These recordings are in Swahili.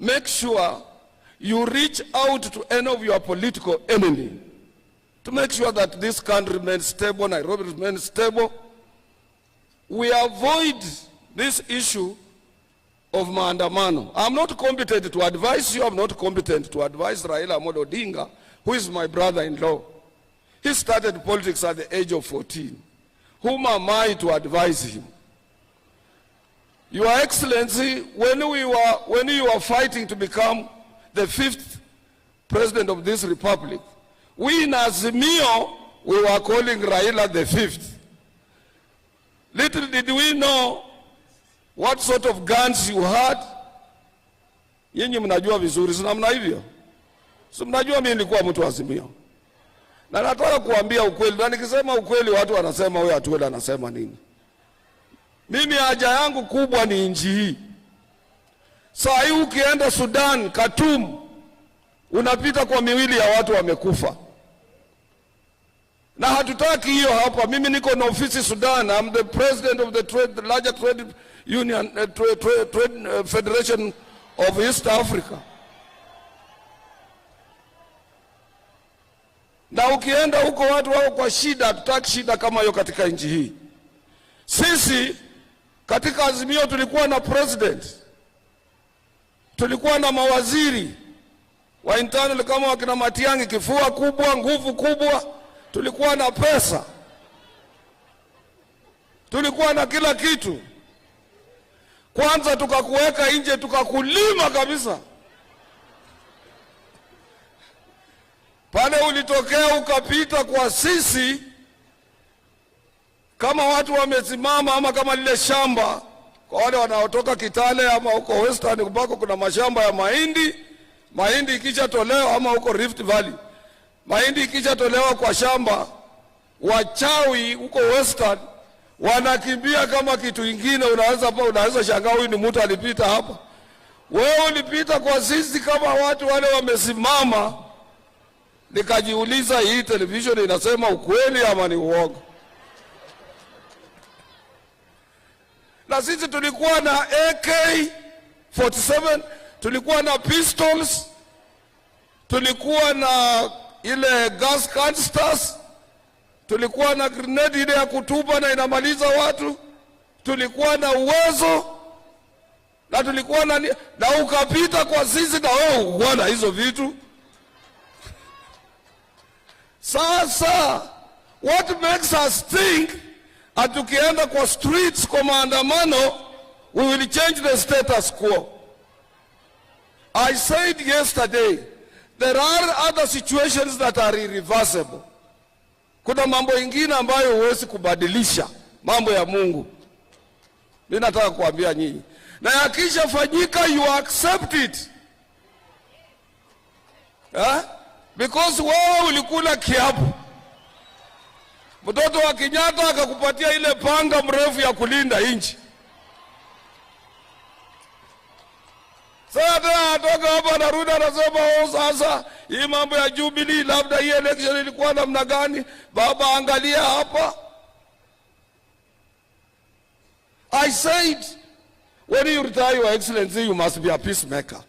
make sure you reach out to any of your political enemy to make sure that this country remains stable, Nairobi remains stable. We avoid this issue of maandamano. I'm not competent to advise you. I'm not competent to advise Raila Amolo Odinga, who is my brother-in-law. He started politics at the age of 14. Whom am I to advise him? Your Excellency, when you were fighting to become the 5th president of this republic, we in Azimio, we were calling Raila the 5th. Little did we know what sort of guns you had. Yenye mnajua vizuri, sina mna hivyo. So mnajua mimi nilikuwa mtu wa Azimio. Na nataka kuambia ukweli, na nikisema ukweli watu wanasema wewe Atwoli anasema nini. Mimi haja yangu kubwa ni nchi hii. Saa hii ukienda Sudan, Khartoum, unapita kwa miwili ya watu wamekufa. Na hatutaki hiyo hapa. Mimi niko na ofisi Sudan. I'm the president of the largest trade union, trade federation of East Africa. Na ukienda huko watu wao kwa shida, hatutaki shida kama hiyo katika nchi hii. Sisi katika Azimio tulikuwa na president, tulikuwa na mawaziri wa internal kama wakina Matiang'i, kifua kubwa, nguvu kubwa, tulikuwa na pesa, tulikuwa na kila kitu. Kwanza tukakuweka nje, tukakulima kabisa. Pale ulitokea ukapita kwa sisi kama watu wamesimama, ama kama lile shamba kwa wale wanaotoka Kitale ama huko Western kubako kuna mashamba ya mahindi. Mahindi ikisha tolewa, ama huko Rift Valley, mahindi ikisha tolewa kwa shamba, wachawi huko Western wanakimbia kama kitu kingine. Unaweza shangaa huyu ni mtu alipita hapa. Wewe ulipita kwa sisi kama watu wale wamesimama. Nikajiuliza, hii television inasema ukweli ama ni uongo? Na sisi tulikuwa na AK-47, tulikuwa na pistols, tulikuwa na ile gas canisters, tulikuwa na grenade ile ya kutupa na inamaliza watu, tulikuwa na uwezo, na tulikuwa na ukapita kwa sisi na wewe ukuwa na hizo vitu. Sasa, what makes us think atukienda kwa streets kwa maandamano, we will change the status quo? I said yesterday, there are other situations that are irreversible. Kuna mambo ingine ambayo huwezi kubadilisha, mambo ya Mungu. Mimi nataka kuambia nyinyi, na yakisha fanyika, you accept it. Because wewe ulikula kiapo. Mtoto wa Kenyatta akakupatia ile panga mrefu ya kulinda nchi. Sasa atoka hapa na Ruto anasema sasa hii mambo ya Jubilee, labda hii election ilikuwa namna gani? Baba, angalia hapa. I said, when you retire, Your Excellency, you must be a peacemaker.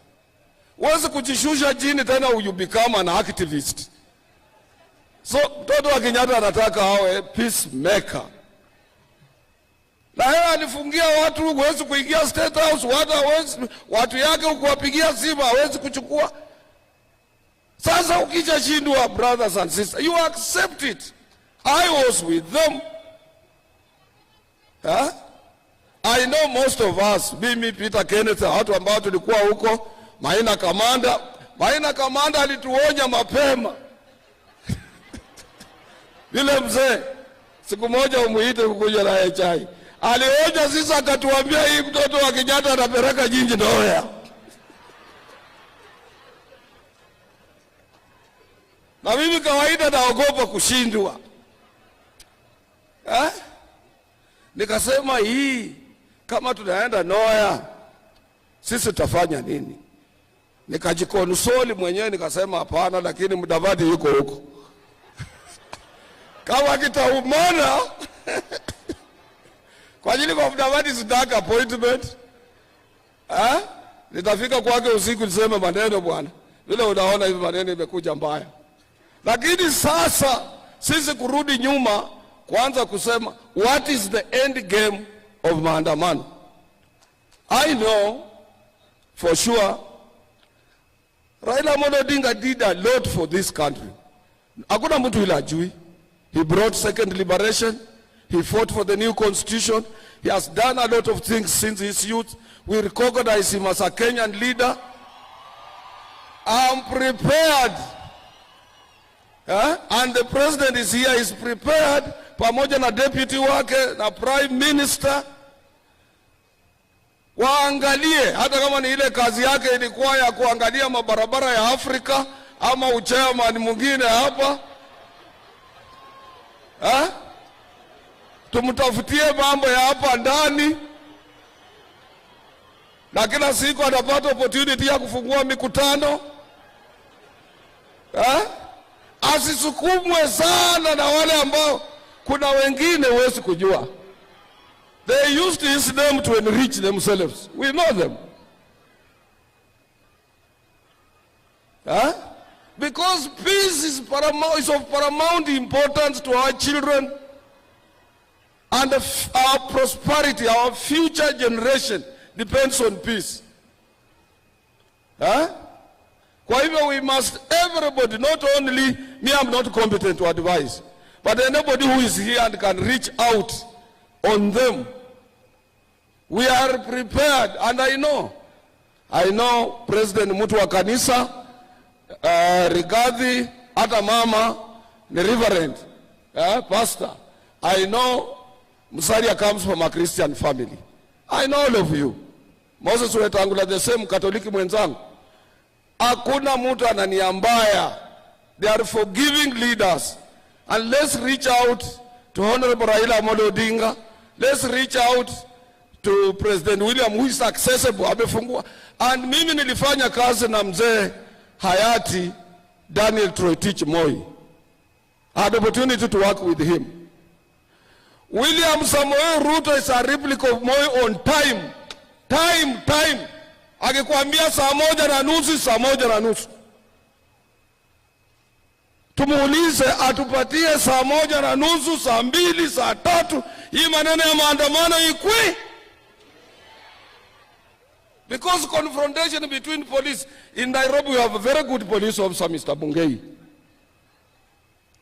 Uwezi kujishusha chini tena you become an activist. So mtoto wa Kenyatta anataka awe peacemaker. Na yeye alifungia watu, huwezi kuingia State House, watu yake ukuwapigia simu hawezi kuchukua. Sasa ukija shindwa, brothers and sisters, you accept it. I was with them. I know most of us, mimi, Peter, Kenneth, watu ambao tulikuwa huko. Maina Kamanda alituonya mapema. Yule mzee, siku moja umuite kukuja na chai. Alionya sisi, akatuambia hii mtoto wa Kenyatta anapeleka jinji ndoya. Na mimi kawaida naogopa kushindwa. Nikasema hii kama tunaenda Noya, sisi tutafanya nini? Nikajikonsoli mwenyewe nikasema hapana, lakini Mudavadi yuko huko. Kama kitaumana kwa ajili kwa Mudavadi sitaka appointment. nitafika kwake usiku niseme maneno bwana. Vile unaona hivi maneno imekuja mbaya. Lakini sasa sisi kurudi nyuma kwanza kusema what is the end game of maandamano. I know for sure Raila Odinga did a lot for this country. Hakuna mtu ila ajui. He brought second liberation. He fought for the new constitution. He has done a lot of things since his youth. We recognize him as a Kenyan leader. I'm prepared. And the president is here, is prepared, pamoja na deputy wake na prime minister. Waangalie, hata kama ni ile kazi yake ilikuwa ya kuangalia mabarabara ya Afrika, ama uchairman mwingine hapa. Tumtafutie mambo ya hapa ndani. Na kila siku anapata opportunity ya kufungua mikutano. Asisukumwe sana na wale ambao kuna wengine huwezi kujua. They used his name to enrich themselves. We know them. Because peace is of paramount importance to our children and our prosperity, our future generation depends on peace. Kwa hivyo we must, everybody, not only me, I'm not competent to advise, but anybody who is here and can reach out on them. We are prepared, and I know President Mutu wa kanisa, Rigathi, hata mama, the reverend, pastor. I know Musalia comes from a Christian family. I know all of you. Moses Wetangula, the same Katoliki mwenzangu. Hakuna mtu ananiambaya. They are forgiving leaders. And let's reach out to Honorable Raila Odinga. Let's reach out to President William, who is accessible. Amefungua. And mimi nilifanya kazi na mzee hayati Daniel Toroitich Moi. I had the opportunity to work with him. William Samoei Ruto is a replica of Moi on time. Time. Akikwambia saa 1:30, saa 1:30. Tumuulize atupatie saa 1:30, saa 2, saa 3. Hii maneno ya maandamano ikwe. Because confrontation between police. In Nairobi we have a very good police officer, Mr. Bungei.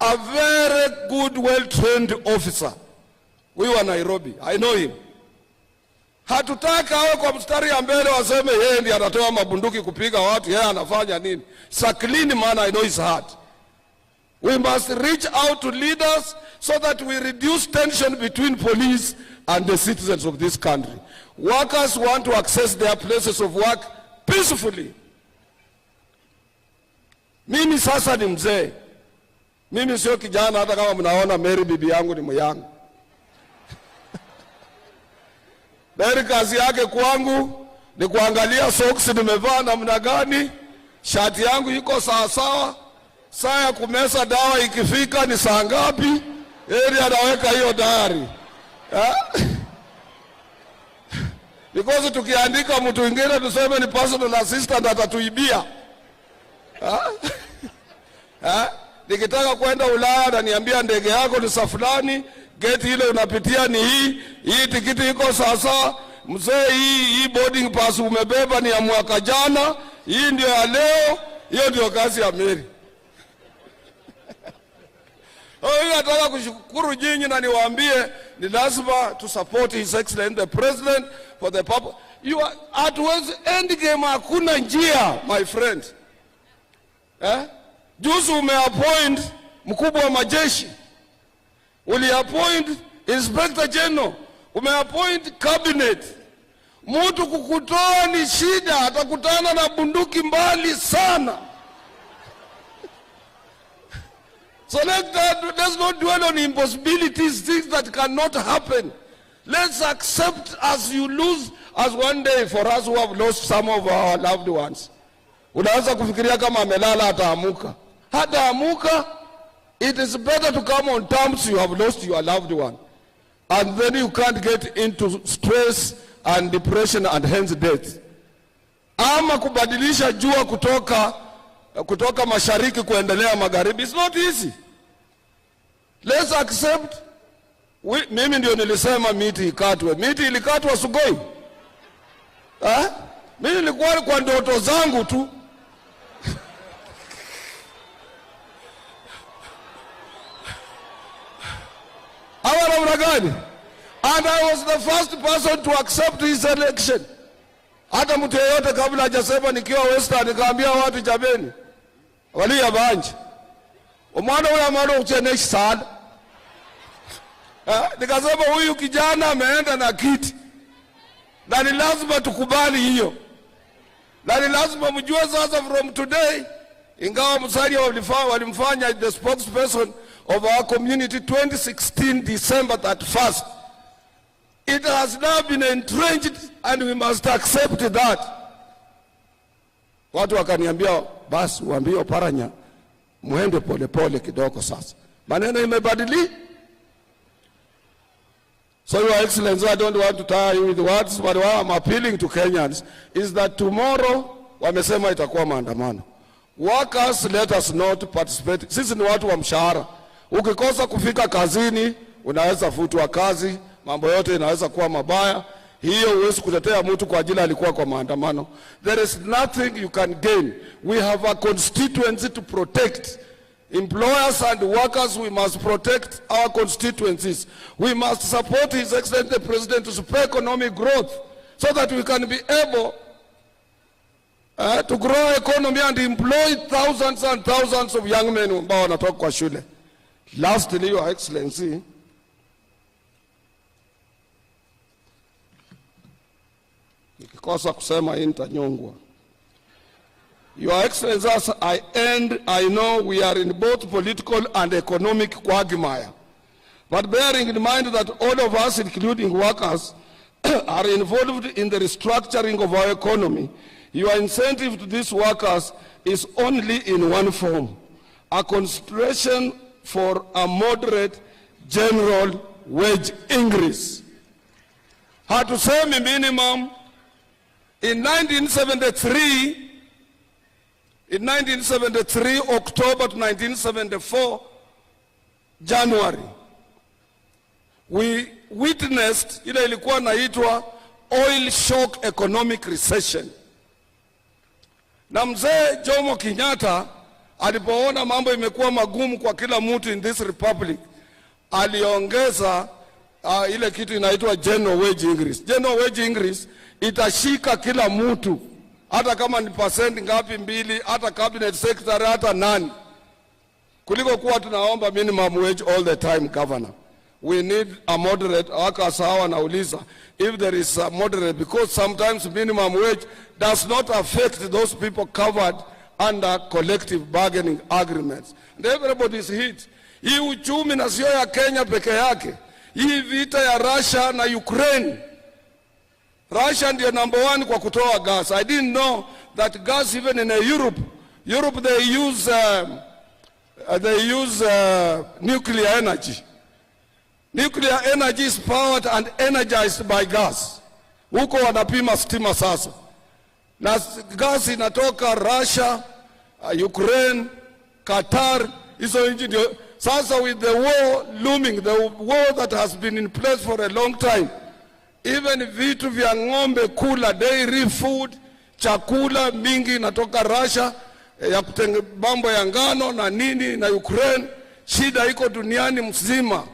A very good, well-trained officer. We were Nairobi. I know him. Hatutaka awe kwa mstari ya mbele waseme yeye ndiye anatoa mabunduki kupiga watu, yeye anafanya nini. It's a clean man, I know his heart. We must reach out to leaders so that we reduce tension between police and the citizens of this country. Workers want to access their places of work peacefully. Mimi sasa ni mzee. Mimi sio kijana, hata kama mnaona Mary bibi yangu ni myangu. Mary kazi yake kwangu ni kuangalia socks nimevaa namna gani, shati yangu iko sawa, saa ya kumeza dawa ikifika ni saa ngapi, ili anaweka hiyo diary. Because tukiandika mtu mwingine tuseme ni personal assistant atatuibia. Nikitaka kwenda Ulaya na niambia ndege yako ni safulani, geti ile unapitia ni hii tikiti iko sasa, mzee hii boarding pass umebeba ni ya mwaka jana, hii ndio ya leo, hiyo ndio kazi ya Mary. Nataka kushukuru nyinyi na niwaambie ni lazima to support His Excellency the President for the purpose. You are at once end game, hakuna njia my friend. Juzi umeappoint mkubwa wa majeshi, uliappoint Inspector General, umeappoint cabinet. Mtu kukutoa ni shida, atakutana na bunduki mbali sana. So let's not dwell on impossibilities, things that cannot happen. Let's accept as you lose, as one day for us who have lost some of our loved ones. Unaanza kufikiria kama amelala ataamuka. Hataamuka. It is better to come on terms you have lost your loved one. And then you can't get into stress and depression and hence death. ama kubadilisha jua kutoka mashariki kuendelea magharibi. It's not easy. Let's accept. Mimi ndio nilisema miti ikatwe. Miti ilikatwa Sugoi. Mimi nilikuwa kwa ndoto zangu tu. Hawa namna gani? And I was the first person to accept his election. Hata mtu yeyote kabla hajasema nikiwa Western nikaambia watu jameni, walia banje. Omwana huyu amalo ucheneshi sana. Nikasema huyu kijana ameenda na kiti. Na ni lazima tukubali hiyo. Na ni lazima mjue sasa from today, ingawa Musalia walimfanya the spokesperson of our community 2016 December 31st. It has now been entrenched and we must accept that. Watu wakaniambia basi uambie Oparanya muende pole pole kidogo sasa. Maneno imebadili. So Your Excellency, I don't want to tire you with words, but what I'm appealing to Kenyans is that tomorrow wamesema itakuwa maandamano. Workers, let us not participate. Sisi ni watu wa mshahara. Ukikosa kufika kazini, unaweza futwa kazi, mambo yote inaweza kuwa mabaya. Hiyo huwezi kutetea mtu kwa ajili alikuwa kwa maandamano. There is nothing you can gain. We have a constituency to protect. Employers and workers, we must protect our constituencies. We must support His Excellency the President to support economic growth so that we can be able to grow economy and employ thousands and thousands of young men ambao wanatoka kwa shule. Lastly, Your Excellency, nikikosa kusema hii nitanyongwa. Your Excellency, as I end, I know we are in both political and economic quagmire. But bearing in mind that all of us, including workers, are involved in the restructuring of our economy, your incentive to these workers is only in one form: a consideration for a moderate general wage increase. Hatusemi minimum. In 1973, October to 1974, January, we witnessed ile ilikuwa naitwa oil shock economic recession. Na mzee Jomo Kenyatta alipoona mambo imekuwa magumu kwa kila mtu in this republic, aliongeza ile kitu inaitwa general wage increase. General wage increase itashika kila mtu, hata kama ni percent ngapi mbili, hata cabinet secretary, hata nani, kuliko kuwa tunaomba minimum wage all the time. Governor, we need a moderate. Wakasawa nauliza if there is a moderate, because sometimes minimum wage does not affect those people covered under collective bargaining agreements, and everybody is hit. Hii uchumi na sio ya Kenya peke yake. Hii vita ya Russia na Ukraine, Russia ndio number one kwa kutoa gas. I didn't know that gas even in Europe they use nuclear energy. Nuclear energy is powered and energized by gas. Huko wanapima stima sasa. Na gas inatoka Russia, Ukraine, Qatar, hizo nchi ndio. Sasa with the war looming, the war that has been in place for a long time, even vitu vya ng'ombe kula, dairy food, chakula mingi natoka Russia, ya kutenga mambo ya ngano na nini na Ukraine. Shida iko duniani mzima.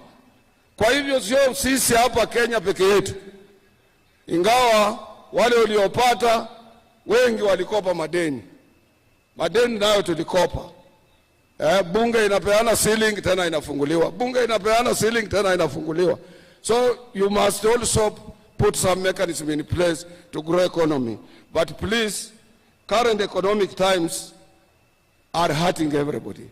Kwa hivyo sio sisi hapa Kenya peke yetu. Ingawa wale waliopata wengi walikopa madeni. Madeni nayo tulikopa. Bunge inapeana ceiling tena inafunguliwa. Bunge inapeana ceiling tena inafunguliwa. So you must also put some mechanism in place to grow economy. But please, current economic times are hurting everybody.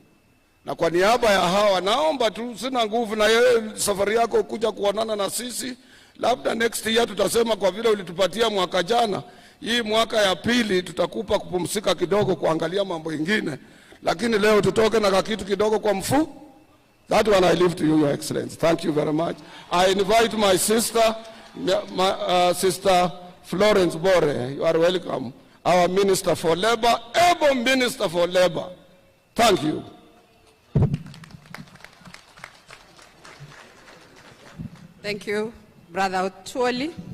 Na kwa niaba ya hawa naomba tu, sina nguvu na yeye safari yako kuja kuonana na sisi. Labda next year tutasema kwa vile ulitupatia mwaka jana, hii mwaka ya pili tutakupa kupumzika kidogo kuangalia mambo mengine. Lakini leo tutoke na kitu kidogo kwa mfu. That one I leave to you, Your Excellency. Thank you very much. I invite my sister, Sister Florence Bore. You are welcome. our Minister for Labor, able Minister for Labor. Thank you. Thank you, Brother Atwoli.